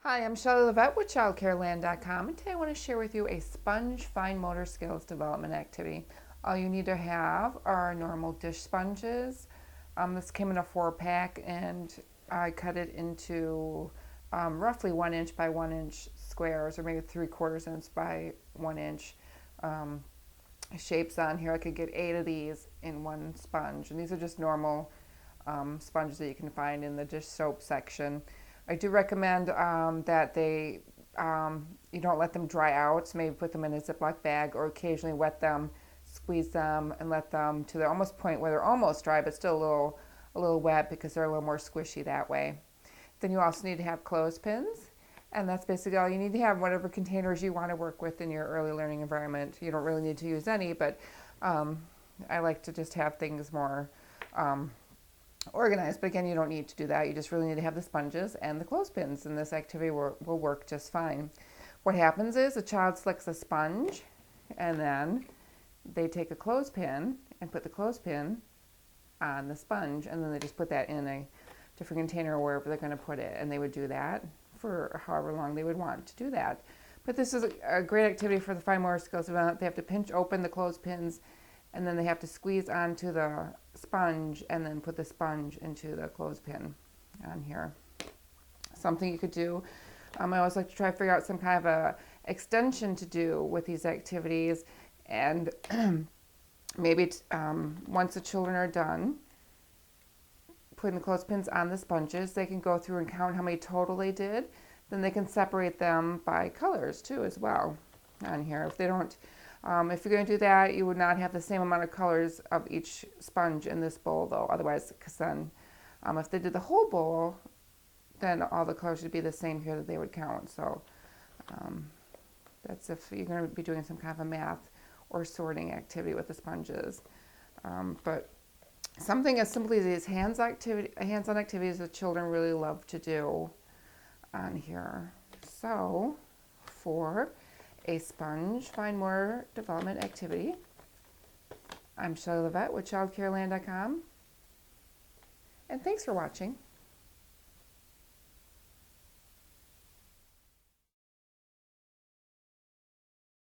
Hi, I'm Shelley Levette with ChildCareLand.com, and today I want to share with you a sponge fine motor skills development activity. All you need to have are normal dish sponges. This came in a 4-pack, and I cut it into roughly 1 inch by 1 inch squares, or maybe 3/4 inch by 1 inch shapes on here. I could get 8 of these in one sponge, and these are just normal sponges that you can find in the dish soap section. I do recommend that you don't let them dry out, so maybe put them in a Ziploc bag or occasionally wet them, squeeze them, and let them to the almost point where they're almost dry but still a little wet because they're a little more squishy that way. Then you also need to have clothespins, and that's basically all you need to have, whatever containers you want to work with in your early learning environment. You don't really need to use any, but I like to just have things more organized. But again, you don't need to do that. You just really need to have the sponges and the clothespins, and this activity will work just fine. What happens is a child selects a sponge, and then they take a clothespin and put the clothespin on the sponge, and then they just put that in a different container or wherever they're going to put it, and they would do that for however long they would want to do that. But this is a great activity for the fine motor skills development. They have to pinch open the clothespins, and then they have to squeeze onto the sponge and then put the sponge into the clothespin on here. Something you could do, I always like to try to figure out some kind of a extension to do with these activities, and maybe once the children are done putting the clothespins on the sponges, they can go through and count how many total they did. Then they can separate them by colors too as well on here. If they don't, if you're going to do that, you would not have the same amount of colors of each sponge in this bowl though. Otherwise, because then if they did the whole bowl, then all the colors should be the same here that they would count. So that's if you're going to be doing some kind of a math or sorting activity with the sponges. But something as simply as these hands-on activities that children really love to do on here. So for a sponge fine motor development activity, I'm Shelley Levette with ChildCareLand.com, and thanks for watching.